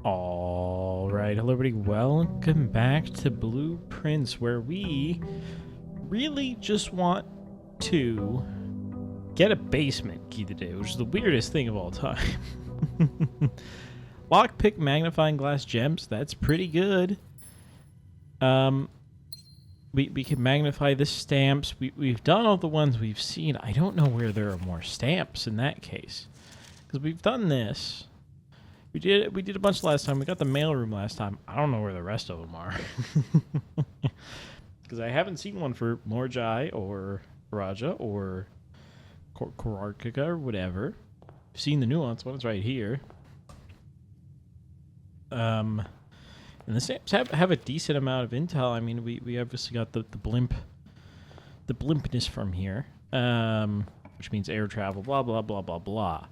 All right, hello everybody. Welcome back to Blueprints, where we really just want to get a basement key today, which is the weirdest thing of all time. Lockpick, magnifying glass, gems. That's pretty good. We can magnify the stamps. We've done all the ones we've seen. I don't know where there are more stamps in that case, because we've done this. We did a bunch last time. We got the mailroom last time. I don't know where the rest of them are. Because I haven't seen one for Morjai or Raja or Korarkika or whatever. I've seen the nuance ones right here. And the stamps have a decent amount of intel. I mean, we obviously got the blimpness from here. Which means air travel, blah, blah, blah, blah, blah.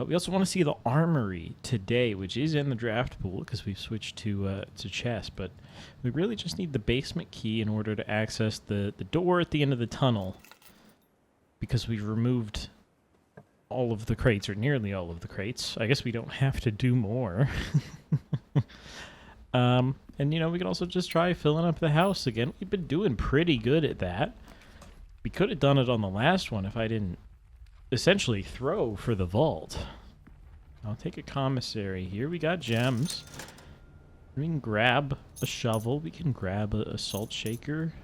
We also want to see the armory today, which is in the draft pool because we've switched to chess. But we really just need the basement key in order to access the door at the end of the tunnel, because we've removed all of the crates, or nearly all of the crates. I guess we don't have to do more. And, you know, we can also just try filling up the house again. We've been doing pretty good at that. We could have done it on the last one if I didn't essentially throw for the vault. I'll take a commissary here. We got gems. We can grab a shovel. We can grab a salt shaker.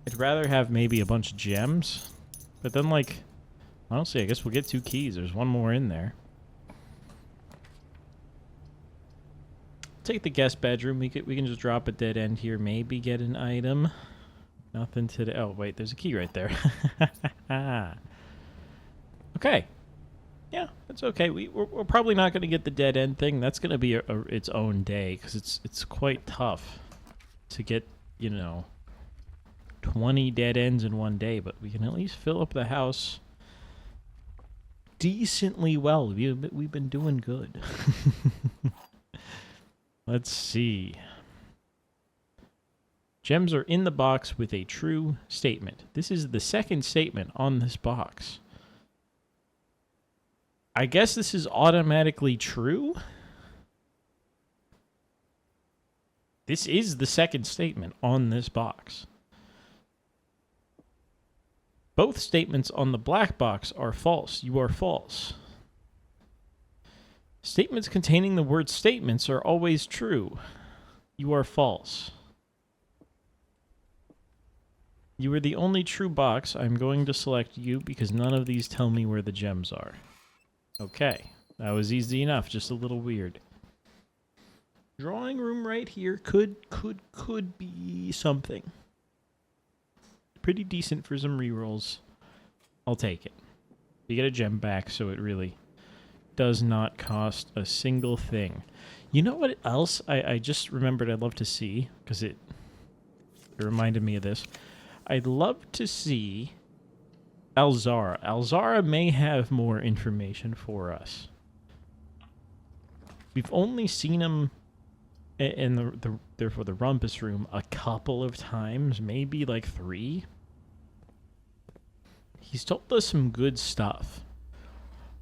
I'd rather have maybe a bunch of gems. But then, like, honestly, I guess we'll get 2 keys. There's one more in there. Take the guest bedroom. We can just drop a dead end here. Maybe get an item. Nothing today. Oh, wait, there's a key right there. Okay. Yeah, that's okay. We're probably not going to get the dead end thing. That's going to be its own day, because it's quite tough to get, you know, 20 dead ends in one day. But we can at least fill up the house decently well. We've been doing good. Let's see. Gems are in the box with a true statement. This is the second statement on this box. I guess this is automatically true. This is the second statement on this box. Both statements on the black box are false. You are false. Statements containing the word statements are always true. You are false. You are the only true box. I'm going to select you because none of these tell me where the gems are. Okay. That was easy enough. Just a little weird. Drawing room right here could be something. Pretty decent for some rerolls. I'll take it. You get a gem back, so it really does not cost a single thing. You know what else I just remembered I'd love to see? Because it reminded me of this. I'd love to see Alzara. Alzara may have more information for us. We've only seen him in the rumpus room a couple of times, maybe like 3. He's told us some good stuff,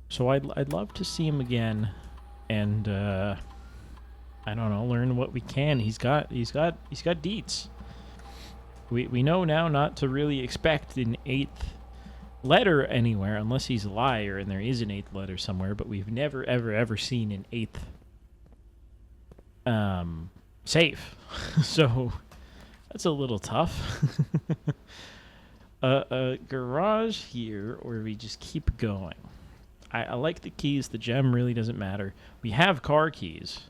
so I'd love to see him again, and I don't know, learn what we can. He's got deets. We know now not to really expect an 8th letter anywhere unless he's a liar and there is an 8th letter somewhere, but we've never, ever seen an 8th safe. So that's a little tough. A garage here where we just keep going. I like the keys. The gem really doesn't matter. We have car keys,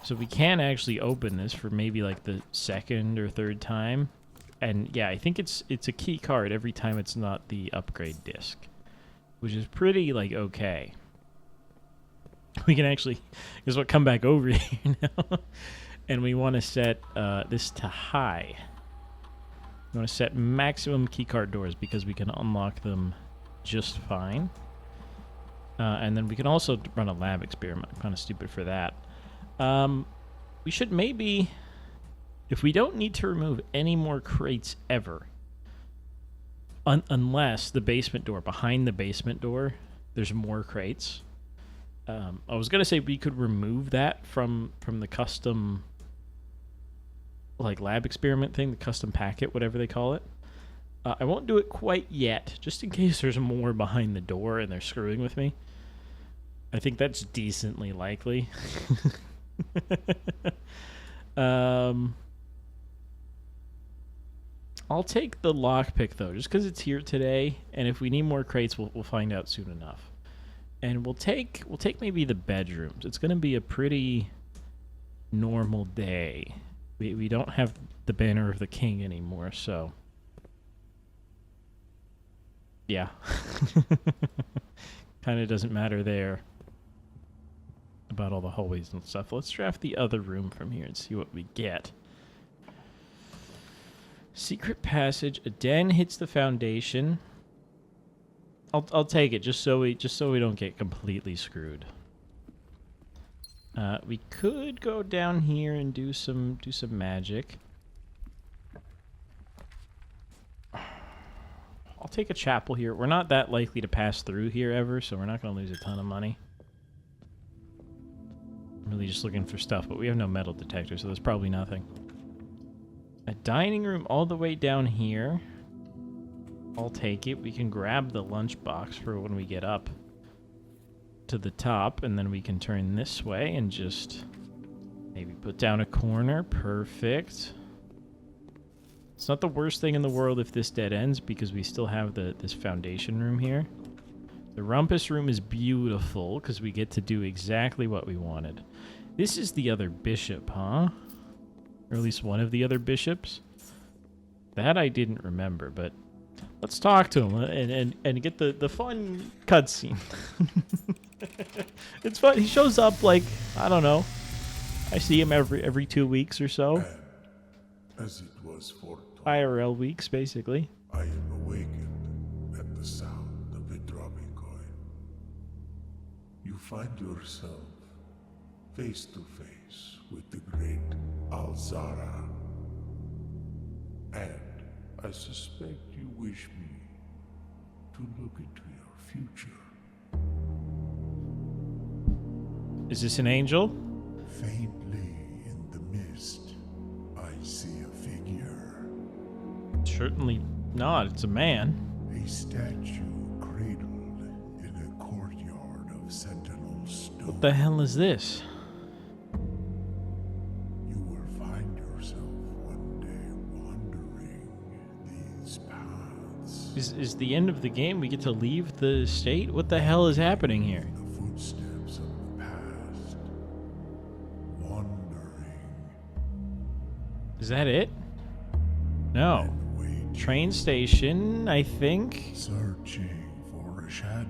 so we can actually open this for maybe like the 2nd or 3rd time. And yeah, I think it's a key card every time it's not the upgrade disc, which is pretty, like, okay. We can actually, guess what, come back over here now. And we want to set this to high. We want to set maximum keycard doors because we can unlock them just fine. And then we can also run a lab experiment. I'm kind of stupid for that. We should maybe, if we don't need to remove any more crates ever, unless the basement door, behind the basement door, there's more crates. I was gonna say we could remove that from the custom, like, lab experiment thing, the custom packet, whatever they call it. I won't do it quite yet, just in case there's more behind the door and they're screwing with me. I think that's decently likely. I'll take the lockpick, though, just because it's here today, and if we need more crates, we'll find out soon enough. And we'll take maybe the bedrooms. It's going to be a pretty normal day. We don't have the Banner of the King anymore, so... yeah. Kind of doesn't matter there about all the hallways and stuff. Let's draft the other room from here and see what we get. Secret passage. A den hits the foundation. I'll take it just so we don't get completely screwed. We could go down here and do some magic. I'll take a chapel here. We're not that likely to pass through here ever, so we're not going to lose a ton of money. I'm really just looking for stuff, but we have no metal detector, so there's probably nothing. A dining room all the way down here. I'll take it. We can grab the lunchbox for when we get up to the top, and then we can turn this way and just maybe put down a corner. Perfect. It's not the worst thing in the world if this dead ends, because we still have this foundation room here. The rumpus room is beautiful, because we get to do exactly what we wanted. This is the other bishop, huh? Or at least one of the other bishops. That I didn't remember, but let's talk to him and get the fun cutscene. It's fun. He shows up like, I don't know. I see him every 2 weeks or so. As it was foretold, IRL weeks, basically. I am awakened at the sound of a dropping coin. You find yourself face to face with the great Alzara. And I suspect you wish me to look into your future. Is this an angel? Faintly in the mist, I see a figure. Certainly not. It's a man. A statue cradled in a courtyard of sentinel stone. What the hell is this? You will find yourself one day wandering these paths. Is the end of the game? We get to leave the state? What the hell is happening here? The footsteps of the past. Wandering. Is that it? No. And waiting, Train station, I think. searching for a shadow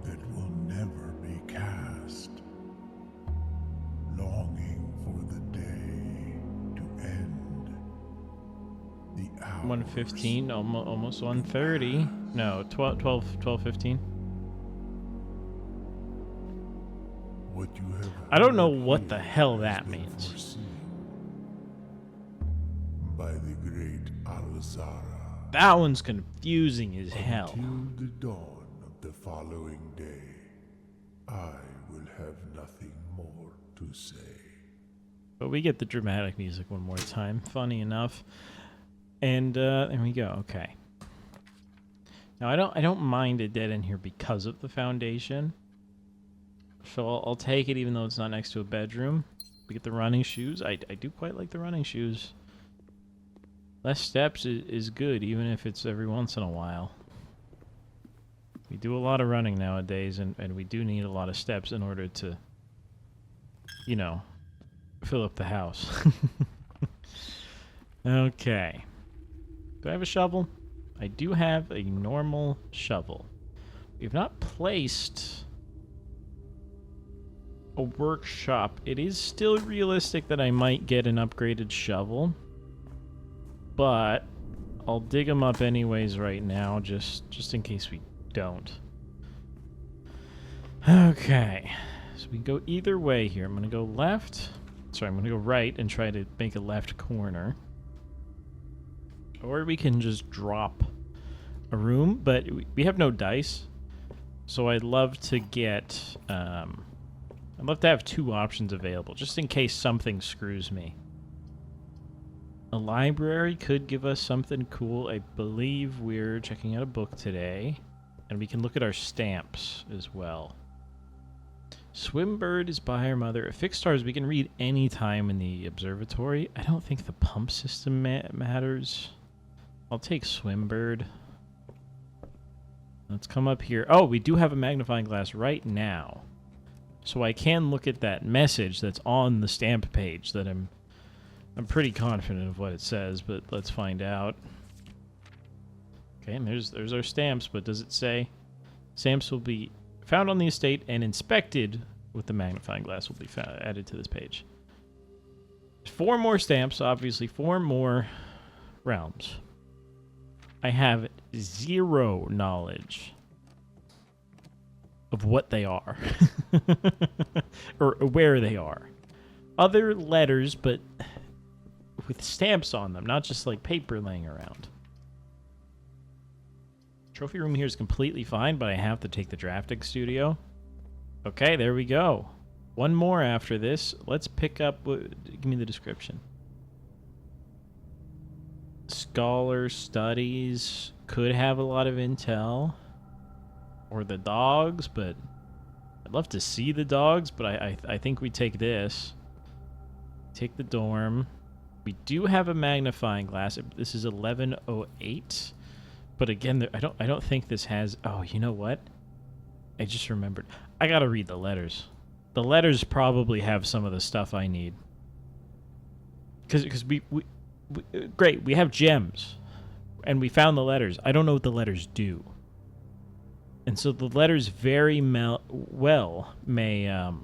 that will never be cast. Longing for the day to end. The hours 1:15, almost 1:30. No, 12:15. What you have I don't know heard what the here hell has that been means. foreseen by the great Alzara. That one's confusing as hell. Till the dawn of the following day, I will have nothing more to say. But we get the dramatic music one more time. Funny enough. And there we go. Okay. Now I don't mind a dead end here because of the foundation. So I'll take it even though it's not next to a bedroom. We get the running shoes. I do quite like the running shoes. Less steps is good, even if it's every once in a while. We do a lot of running nowadays, and we do need a lot of steps in order to, you know, fill up the house. Okay. Do I have a shovel? I do have a normal shovel. We've not placed a workshop. It is still realistic that I might get an upgraded shovel, but I'll dig them up anyways right now, just in case we don't. Okay, so we can go either way here. I'm gonna go left. Sorry, I'm gonna go right and try to make a left corner. Or we can just drop a room, but we have no dice, So I'd love to get... I'd love to have 2 options available, just in case something screws me. A library could give us something cool. I believe we're checking out a book today. And we can look at our stamps as well. Swimbird is by our mother. A fixed stars we can read any time in the observatory. I don't think the pump system matters. I'll take Swimbird. Let's come up here. Oh, we do have a magnifying glass right now. So I can look at that message that's on the stamp page that I'm pretty confident of what it says, but let's find out. Okay, and there's our stamps, but does it say stamps will be found on the estate and inspected with the magnifying glass will be added to this page. 4 more stamps, obviously 4 more realms. I have 0 knowledge of what they are or where they are. Other letters, but with stamps on them, not just like paper laying around. Trophy room here is completely fine, but I have to take the drafting studio. Okay, there we go. 1 more after this. Let's pick up... give me the description. Scholar studies. Could have a lot of intel. Or the dogs, but... I'd love to see the dogs, but I think we take this. Take the dorm. We do have a magnifying glass. This is 1108. But again, I don't think this has... Oh, you know what? I just remembered. I gotta read the letters. The letters probably have some of the stuff I need. Because we great, we have gems. And we found the letters. I don't know what the letters do. And so the letters very well may have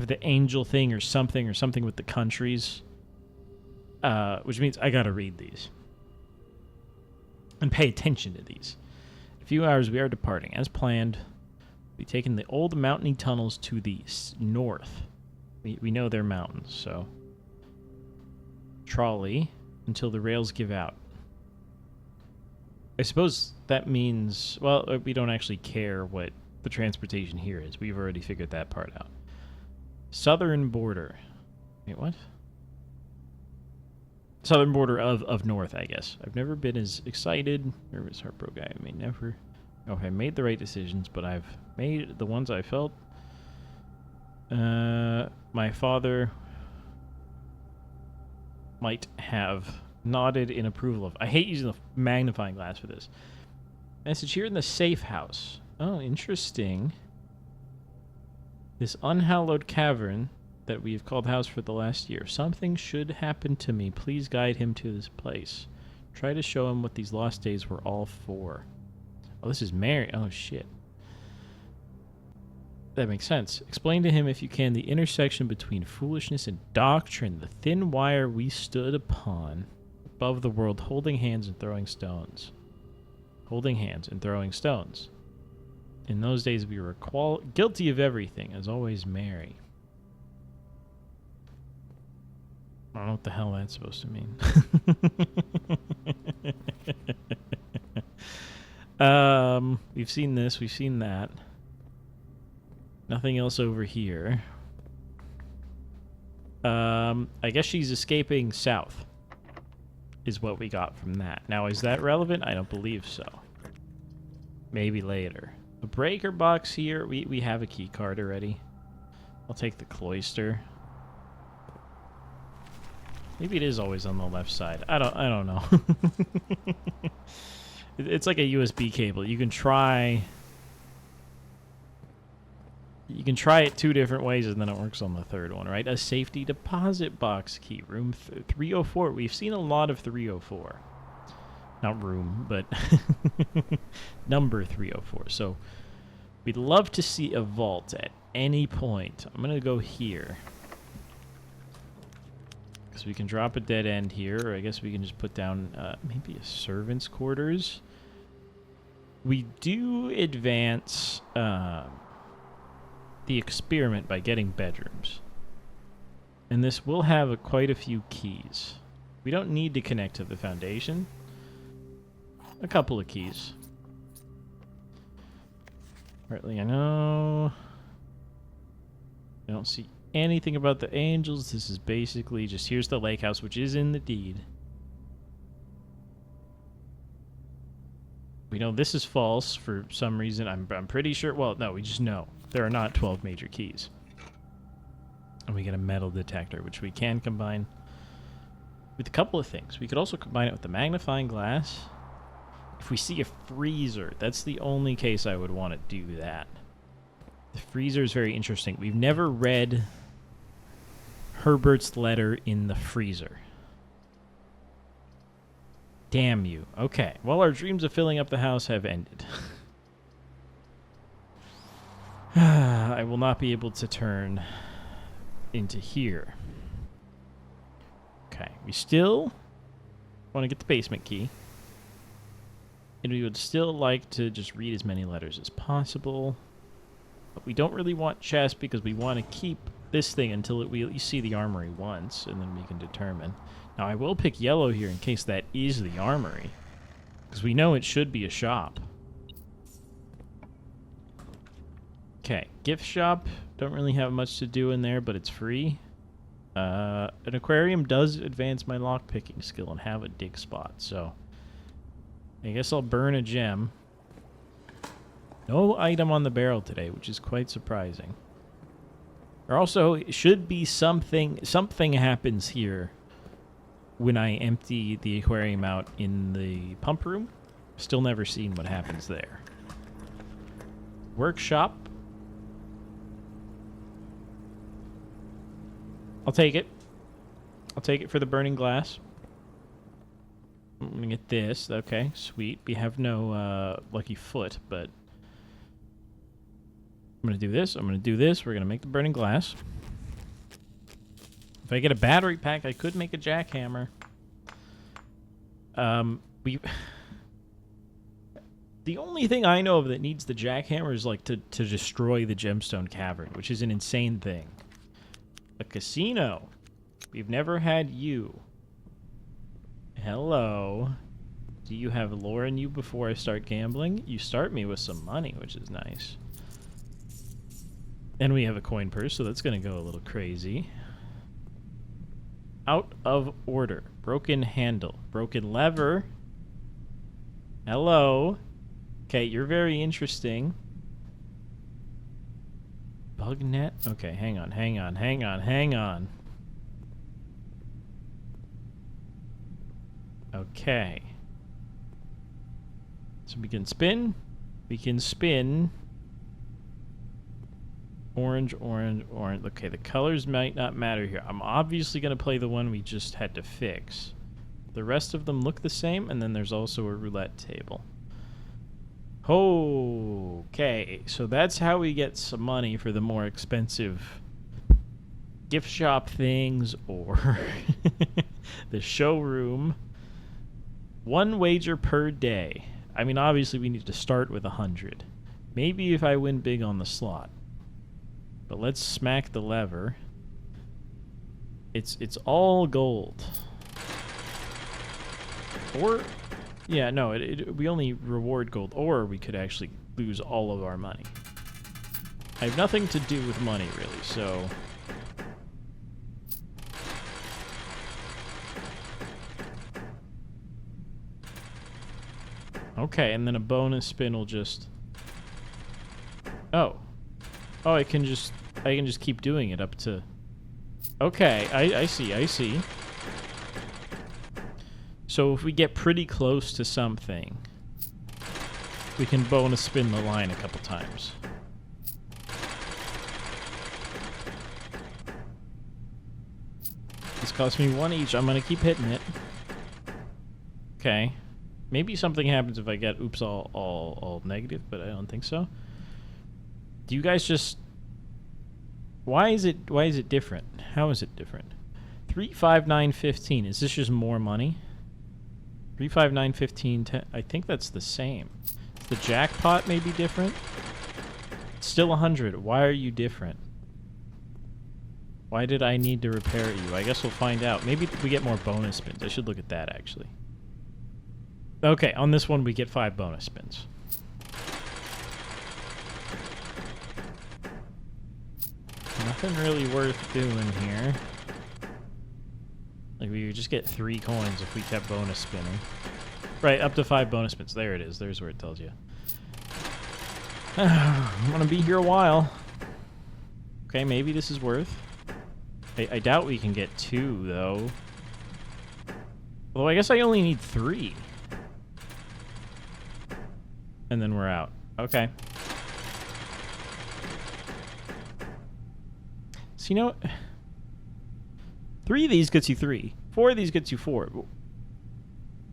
the angel thing or something with the countries. Which means I gotta read these. And pay attention to these. In a few hours we are departing. As planned, we'll be taking the old mountainy tunnels to the north. We know they're mountains, so... Trolley until the rails give out. I suppose that means... Well, we don't actually care what the transportation here is. We've already figured that part out. Southern border. Wait, what? Southern border of north, I guess. I've never been as excited, nervous, heartbroken. I may never know if I made the right decisions, but I've made the ones I felt. My father might have nodded in approval of. I hate using the magnifying glass for this. Message here in the safe house. Oh, interesting. This unhallowed cavern that we have called house for the last year. Something should happen to me. Please guide him to this place. Try to show him what these lost days were all for. Oh, this is Mary. Oh, shit. That makes sense. Explain to him, if you can, the intersection between foolishness and doctrine, the thin wire we stood upon above the world, holding hands and throwing stones. Holding hands and throwing stones. In those days, we were guilty of everything, as always, Mary. I don't know what the hell that's supposed to mean. We've seen this, we've seen that. Nothing else over here. I guess she's escaping south, is what we got from that. Now, is that relevant? I don't believe so. Maybe later. A breaker box here. We have a key card already. I'll take the cloister. Maybe it is always on the left side. I don't know. It's like a USB cable. You can try it 2 different ways, and then it works on the third one, right? A safety deposit box key. Room 304. We've seen a lot of 304. Not room, but number 304. So we'd love to see a vault at any point. I'm going to go here. Because we can drop a dead end here, or I guess we can just put down maybe a servant's quarters. We do advance the experiment by getting bedrooms. And this will have quite a few keys. We don't need to connect to the foundation. A couple of keys. Partly I know. I don't see anything about the angels. This is basically just here's the lake house, which is in the deed. We know this is false for some reason. I'm pretty sure. Well, no, we just know there are not 12 major keys. And we get a metal detector, which we can combine with a couple of things. We could also combine it with the magnifying glass. If we see a freezer, that's the only case I would want to do that. The freezer is very interesting. We've never read Herbert's letter in the freezer. Damn you. Okay. Well, our dreams of filling up the house have ended. I will not be able to turn into here. Okay. We still want to get the basement key. And we would still like to just read as many letters as possible. But we don't really want chests because we want to keep this thing until we at least see the armory once, and then we can determine. Now, I will pick yellow here in case that is the armory, because we know it should be a shop. Okay, gift shop. Don't really have much to do in there, but it's free. An aquarium does advance my lockpicking skill and have a dig spot, so I guess I'll burn a gem. No item on the barrel today, which is quite surprising. There also should be something happens here when I empty the aquarium out in the pump room. Still never seen what happens there. Workshop. I'll take it. I'll take it for the burning glass. I'm gonna get this. Okay, sweet. We have no lucky foot, but I'm gonna do this. I'm gonna do this. We're gonna make the burning glass. If I get a battery pack, I could make a jackhammer. The only thing I know of that needs the jackhammer is like to destroy the gemstone cavern, which is an insane thing. A casino. We've never had you. Hello. Do you have lore in you before I start gambling? You start me with some money, which is nice. And we have a coin purse, so that's going to go a little crazy. Out of order. Broken handle. Broken lever. Hello. Okay, you're very interesting. Bug net? Okay, hang on. Okay. So we can spin. Orange. Okay, the colors might not matter here. I'm obviously going to play the one we just had to fix. The rest of them look the same, and then there's also a roulette table. Okay, so that's how we get some money for the more expensive gift shop things or the showroom. 1 wager per day. I mean, obviously we need to start with 100. Maybe if I win big on the slot. But let's smack the lever. It's all gold. Or, yeah, no, we only reward gold. Or we could actually lose all of our money. I have nothing to do with money, really, so okay, and then a bonus spin will just... Oh, I can just keep doing it up to... Okay, I see. So if we get pretty close to something, we can bonus spin the line a couple times. This cost me 1 each. I'm gonna keep hitting it. Okay. Maybe something happens if I get oops all negative, but I don't think so. Do you guys just... Why is it different? How is it different? 3, 5, 9, 15. Is this just more money? 3, 5, 9, 15, 10. I think that's the same. The jackpot may be different. It's still 100. Why are you different? Why did I need to repair you? I guess we'll find out. Maybe we get more bonus spins. I should look at that, actually. Okay, on this one we get 5 bonus spins. Nothing really worth doing here. Like, we would just get 3 coins if we kept bonus spinning. Right, up to 5 bonus spins. There it is. There's where it tells you. I'm gonna be here a while. Okay, maybe this is worth. I doubt we can get 2, though. Although I guess I only need 3. And then we're out. Okay. So, you know, 3 of these gets you 3. 4 of these gets you 4.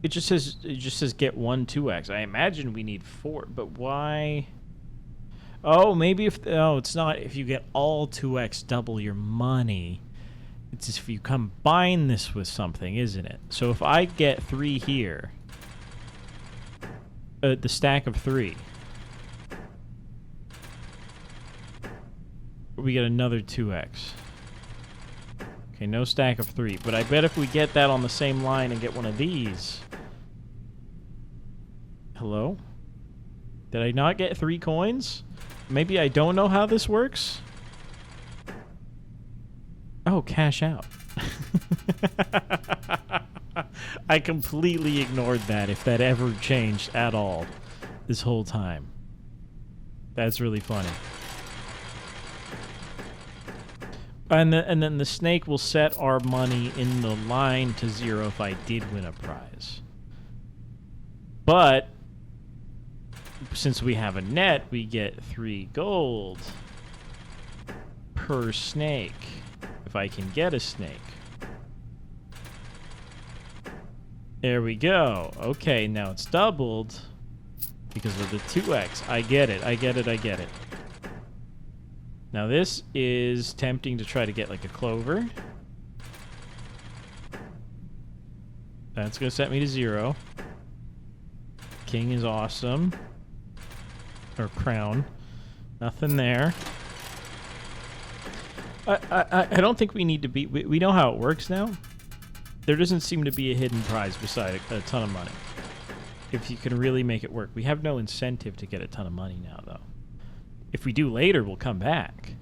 It just says get 1 2x. I imagine we need 4, but why? Oh, maybe if it's not if you get all 2x double your money. It's just if you combine this with something, isn't it? So if I get 3 here, the stack of 3, we get another 2x. Okay, no stack of 3, but I bet if we get that on the same line and get one of these. Hello? Did I not get 3 coins? Maybe I don't know how this works? Oh, cash out. I completely ignored that, if that ever changed at all this whole time. That's really funny. And then the snake will set our money in the line to 0 if I did win a prize. But since we have a net, we get 3 gold per snake. If I can get a snake. There we go. Okay, now it's doubled because of the 2x. I get it. I get it. I get it. Now this is tempting to try to get like a clover. That's going to set me to 0. King is awesome. Or crown. Nothing there. I don't think we need to be... We know how it works now. There doesn't seem to be a hidden prize beside a ton of money. If you can really make it work. We have no incentive to get a ton of money now, though. If we do later, we'll come back.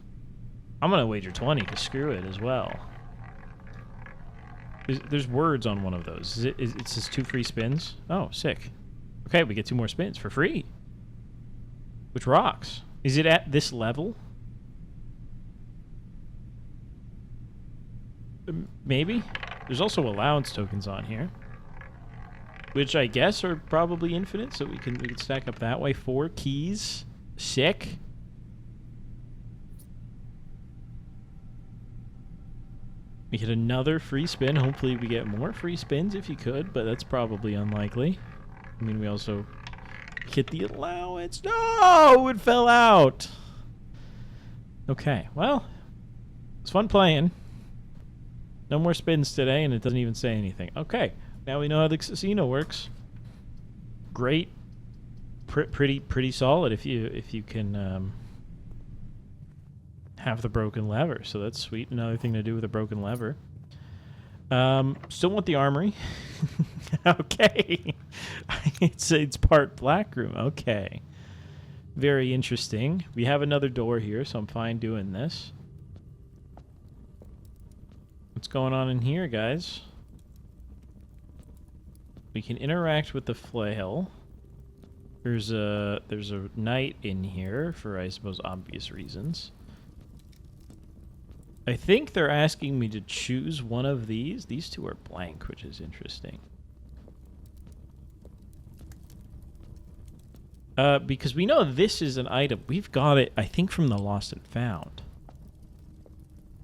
I'm going to wager 20 to screw it as well. There's words on one of those. It says 2 free spins. Oh, sick. Okay, we get 2 more spins for free. Which rocks. Is it at this level? Maybe. There's also allowance tokens on here, which I guess are probably infinite, so we can stack up that way. 4 keys. Sick. We get another free spin. Hopefully we get more free spins if you could, but that's probably unlikely. I mean, we also get the allowance. No! It fell out! Okay, well, it's fun playing. No more spins today, and it doesn't even say anything. Okay, now we know how the casino works. Great. Pretty solid if you can have the broken lever. So that's sweet. Another thing to do with a broken lever. Still want the armory. Okay. It's part black room. Okay. Very interesting. We have another door here, so I'm fine doing this. What's going on in here, guys? We can interact with the flail. There's a knight in here for, I suppose, obvious reasons. I think they're asking me to choose one of these. These 2 are blank, which is interesting. Because we know this is an item. We've got it, I think, from the Lost and Found.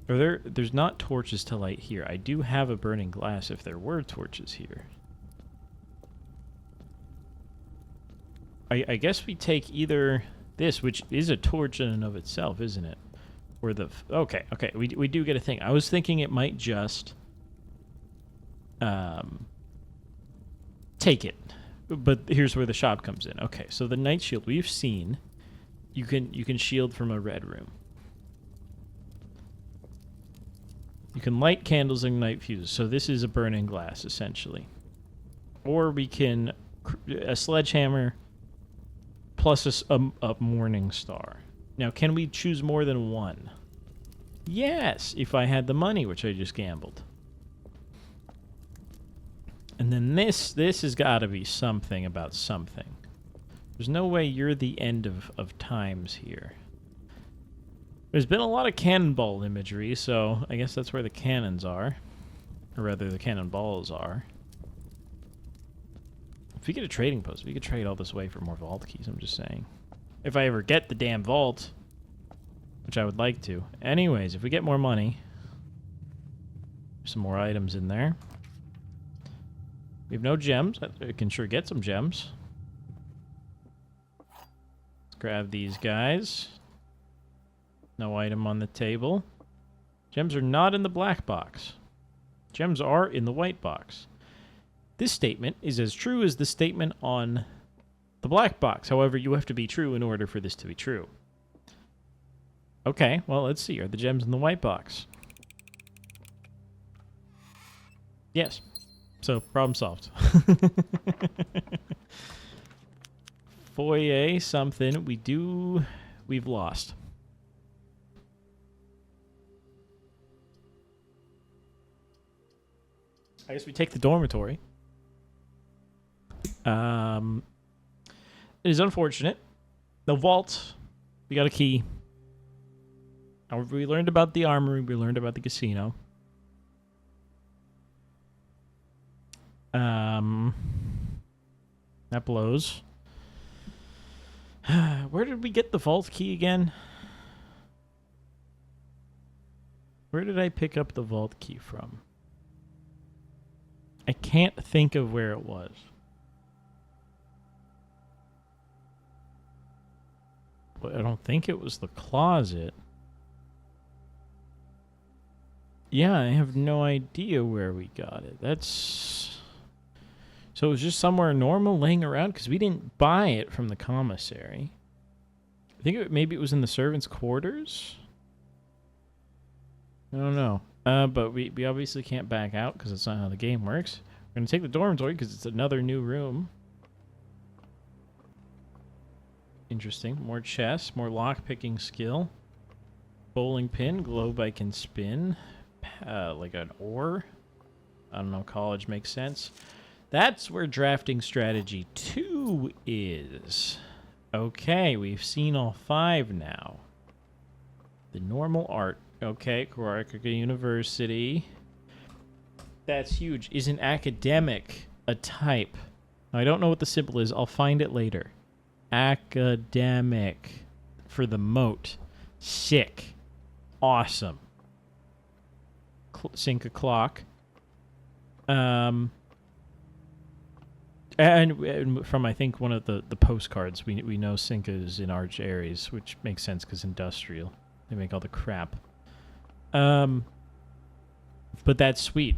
There's not torches to light here. I do have a burning glass if there were torches here. I guess we take either this, which is a torch in and of itself, isn't it? Or the... Okay, we do get a thing. I was thinking it might just... take it. But here's where the shop comes in. Okay, so the night shield we've seen. You can shield from a red room. You can light candles and ignite fuses. So this is a burning glass, essentially. Or we can... a sledgehammer plus a morning star. Now, can we choose more than one? Yes, if I had the money, which I just gambled. And then this has got to be something about something. There's no way you're the end of times here. There's been a lot of cannonball imagery, so I guess that's where the cannons are. Or rather, the cannonballs are. If we get a trading post, we could trade all this away for more vault keys, I'm just saying. If I ever get the damn vault, which I would like to. Anyways, if we get more money, some more items in there. We have no gems. I can sure get some gems. Let's grab these guys. No item on the table. Gems are not in the black box. Gems are in the white box. This statement is as true as the statement on the black box. However, you have to be true in order for this to be true. Okay, well, let's see. Are the gems in the white box? Yes. So, problem solved. Foyer something. We've lost. I guess we take the dormitory. It is unfortunate. The vault, we got a key. We learned about the armory. We learned about the casino. That blows. Where did we get the vault key again? Where did I pick up the vault key from? I can't think of where it was. But I don't think it was the closet. Yeah, I have no idea where we got it. That's... So it was just somewhere normal laying around? Because we didn't buy it from the commissary. I think maybe it was in the servants' quarters? I don't know. But we obviously can't back out because that's not how the game works. We're going to take the dormitory because it's another new room. Interesting. More chess, more lock-picking skill. Bowling pin, globe I can spin. Like an ore. I don't know, college makes sense. That's where drafting strategy 2 is. Okay, we've seen all 5 now. The normal art. Okay, Kawaraka University. That's huge. Is an academic a type? I don't know what the symbol is. I'll find it later. Academic. For the moat. Sick. Awesome. Sync o'clock. And from, I think, one of the postcards, we know Cinca is in Arch Aries, which makes sense because industrial. They make all the crap. But that's sweet.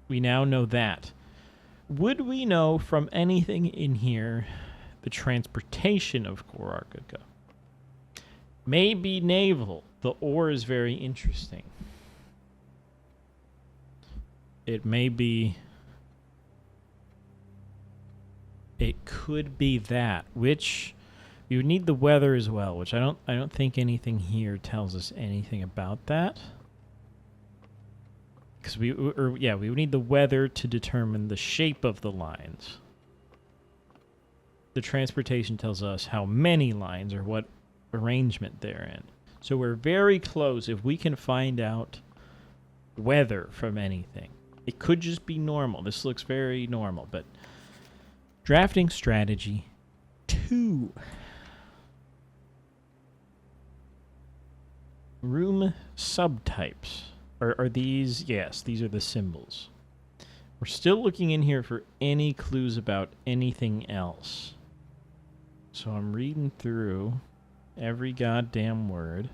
We now know that. Would we know from anything in here the transportation of Kawaraka? Maybe naval. The ore is very interesting. It may be... It could be that, which you would need the weather as well, which I don't think anything here tells us anything about that. Because we would need the weather to determine the shape of the lines. The transportation tells us how many lines or what arrangement they're in. So we're very close if we can find out weather from anything. It could just be normal. This looks very normal, but drafting strategy 2. Room subtypes. Are these? Yes, these are the symbols. We're still looking in here for any clues about anything else. So I'm reading through every goddamn word.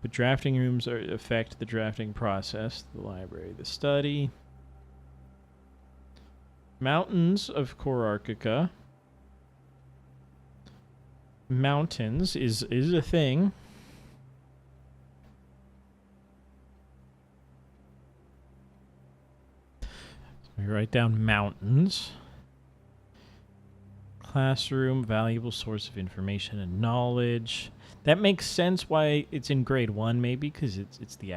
But drafting rooms affect the drafting process. The library, the study. Mountains of Kawaraka. Mountains is a thing. So we write down mountains. Classroom, valuable source of information and knowledge. That makes sense why it's in grade 1, maybe, because it's the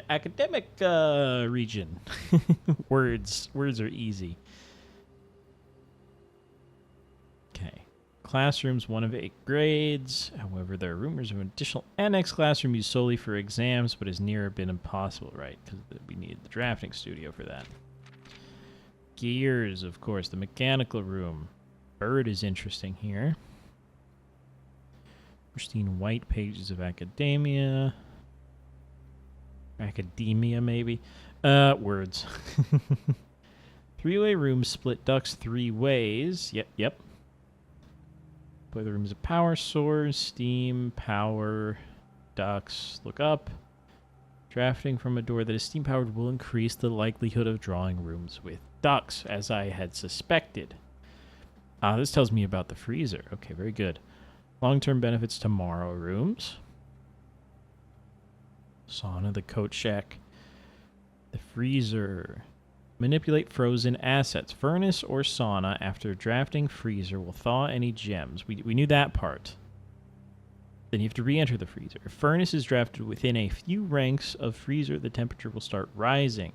academic region. Words are easy. Okay. Classrooms, 1 of 8 grades. However, there are rumors of an additional annex classroom used solely for exams, but has near been impossible, right? Because we needed the drafting studio for that. Gears, of course, the mechanical room. Bird is interesting here. Pristine white pages of academia. Academia, maybe. Words. 3-way room, split ducts 3 ways. Yep. Boiler room is a power source. Steam, power, ducts. Look up. Drafting from a door that is steam powered will increase the likelihood of drawing rooms with ducts, as I had suspected. This tells me about the freezer. Okay, very good. Long-term benefits tomorrow rooms. Sauna, the coat shack. The freezer. Manipulate frozen assets. Furnace or sauna after drafting freezer will thaw any gems. We knew that part. Then you have to re-enter the freezer. If furnace is drafted within a few ranks of freezer, the temperature will start rising.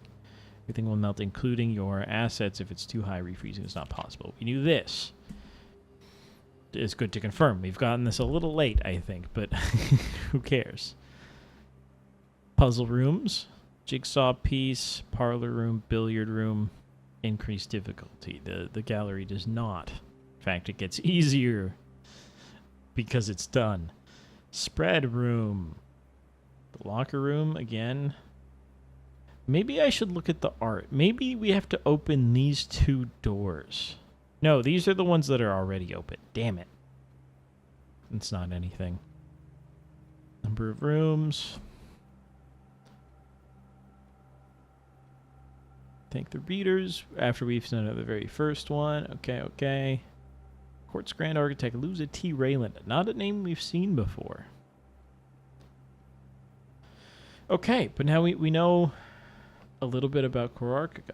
Everything will melt, including your assets. If it's too high, refreezing is not possible. We knew this. It's good to confirm. We've gotten this a little late, I think, but who cares? Puzzle rooms. Jigsaw piece. Parlor room. Billiard room. Increased difficulty. The gallery does not. In fact, it gets easier because it's done. Spread room. The locker room, again. Maybe I should look at the art. Maybe we have to open these 2 doors. No, these are the ones that are already open. Damn it. It's not anything. Number of rooms. Thank the readers after we've done the very first one. Okay. Quartz Grand Architect, Luza T. Rayland. Not a name we've seen before. Okay, but now we know a little bit about Korarkica.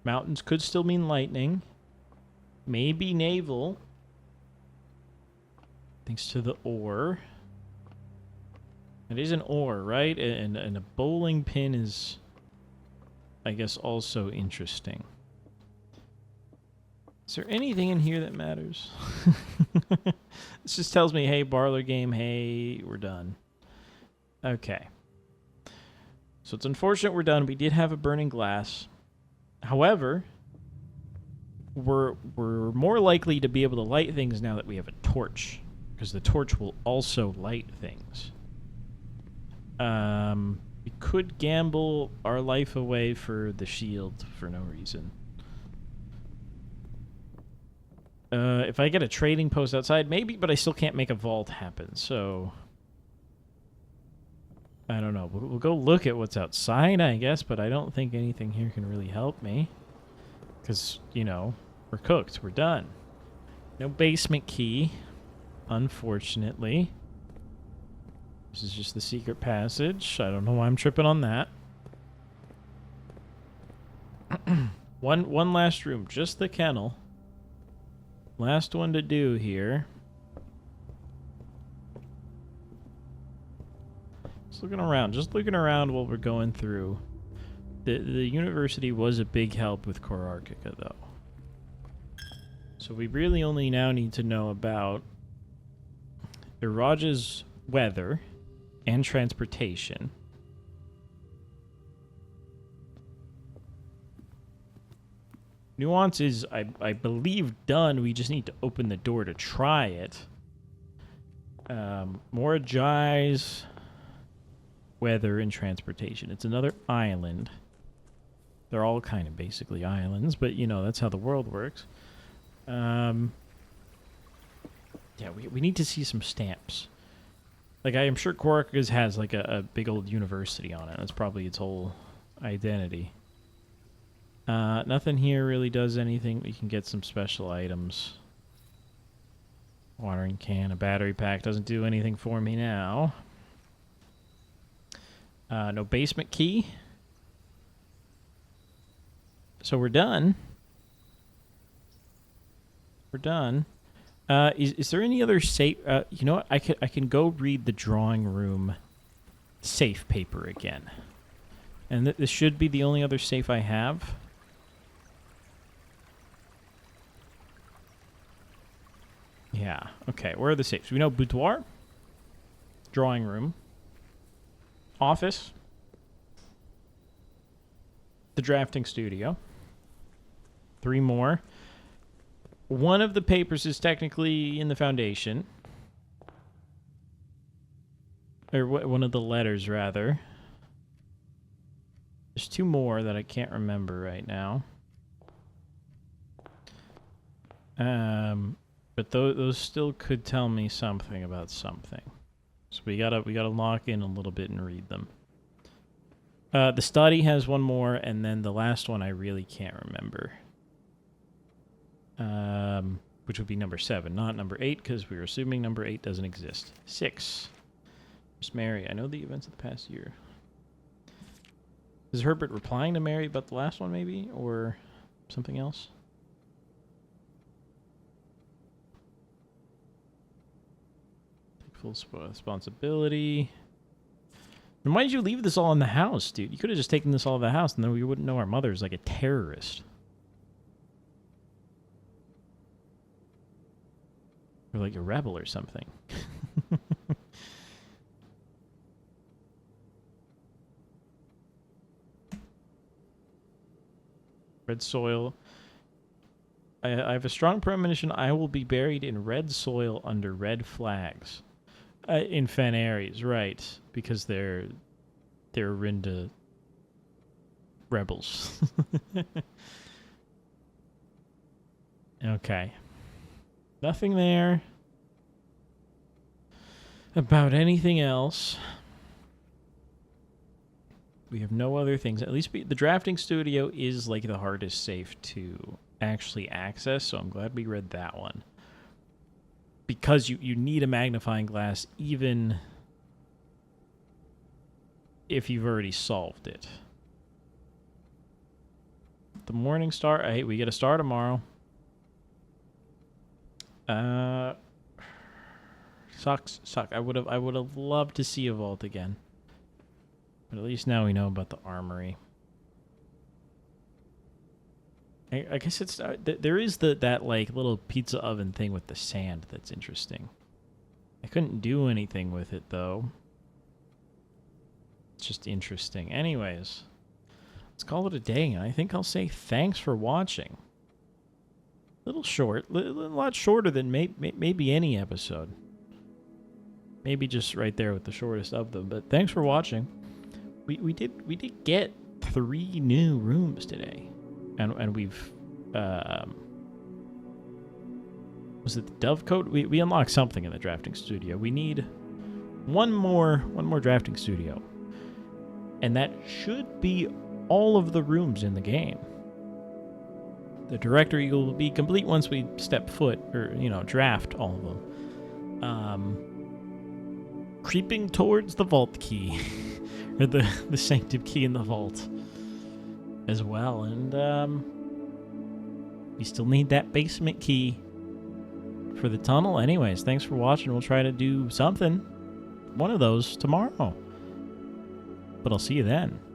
Mountains could still mean lightning. Maybe naval. Thanks to the ore. It is an ore, right? And a bowling pin is, I guess, also interesting. Is there anything in here that matters? This just tells me, hey, Barler game, hey, we're done. Okay. So it's unfortunate we're done. We did have a burning glass. However, we're more likely to be able to light things now that we have a torch, because the torch will also light things. We could gamble our life away for the shield for no reason. If I get a trading post outside, maybe, but I still can't make a vault happen, so I don't know. We'll go look at what's outside, I guess, but I don't think anything here can really help me. Because, you know, we're cooked. We're done. No basement key, unfortunately. This is just the secret passage. I don't know why I'm tripping on that. One last room. Just the kennel. Last one to do here. Just looking around while we're going through. The university was a big help with Korarkica, though. So we really only now need to know about Iraj's weather and transportation. Nuance is, I believe, done. We just need to open the door to try it. Morajai's weather and transportation. It's another island. They're all kind of basically islands, but, you know, that's how the world works. Yeah, we need to see some stamps. Like, I am sure Korarkica's has, like, a big old university on it. That's probably its whole identity. Nothing here really does anything. We can get some special items. Watering can, a battery pack doesn't do anything for me now. No basement key. So we're done. we're done. Is there any other safe? You know what? I can go read the drawing room safe paper again. And this should be the only other safe I have. Yeah. Okay. Where are the safes? We know boudoir, drawing room, office, the drafting studio. 3 more. One of the papers is technically in the foundation. Or one of the letters, rather. There's 2 more that I can't remember right now. But those still could tell me something about something. So we gotta lock in a little bit and read them. The study has 1 more, and then the last one I really can't remember. Which would be number 7, not number 8, because we were assuming number 8 doesn't exist. 6. Miss Mary, I know the events of the past year. Is Herbert replying to Mary about the last one, maybe? Or something else? Take full responsibility. And why did you leave this all in the house, dude? You could have just taken this all in the house, and then we wouldn't know our mother's like a terrorist. Or like a rebel or something. Red soil. I have a strong premonition I will be buried in red soil under red flags. In Fanaries, right. Because they're Rinda rebels. Okay. Nothing there about anything else. We have no other things. At least the drafting studio is like the hardest safe to actually access, so I'm glad we read that one. Because you need a magnifying glass even if you've already solved it. The Morning Star. Hey, we get a star tomorrow. Sucks. I would have loved to see a vault again. But at least now we know about the armory. I guess it's there is that like little pizza oven thing with the sand that's interesting. I couldn't do anything with it though. It's just interesting. Anyways, let's call it a day, and I think I'll say thanks for watching. A little short, a lot shorter than maybe any episode. Maybe just right there with the shortest of them. But thanks for watching. We did get 3 new rooms today, and we've was it the Dovecote? We unlocked something in the drafting studio. We need one more drafting studio, and that should be all of the rooms in the game. The directory will be complete once we step foot, or, draft all of them. Creeping towards the vault key, or the sanctum key in the vault as well. And we still need that basement key for the tunnel. Anyways, thanks for watching. We'll try to do something, one of those tomorrow. But I'll see you then.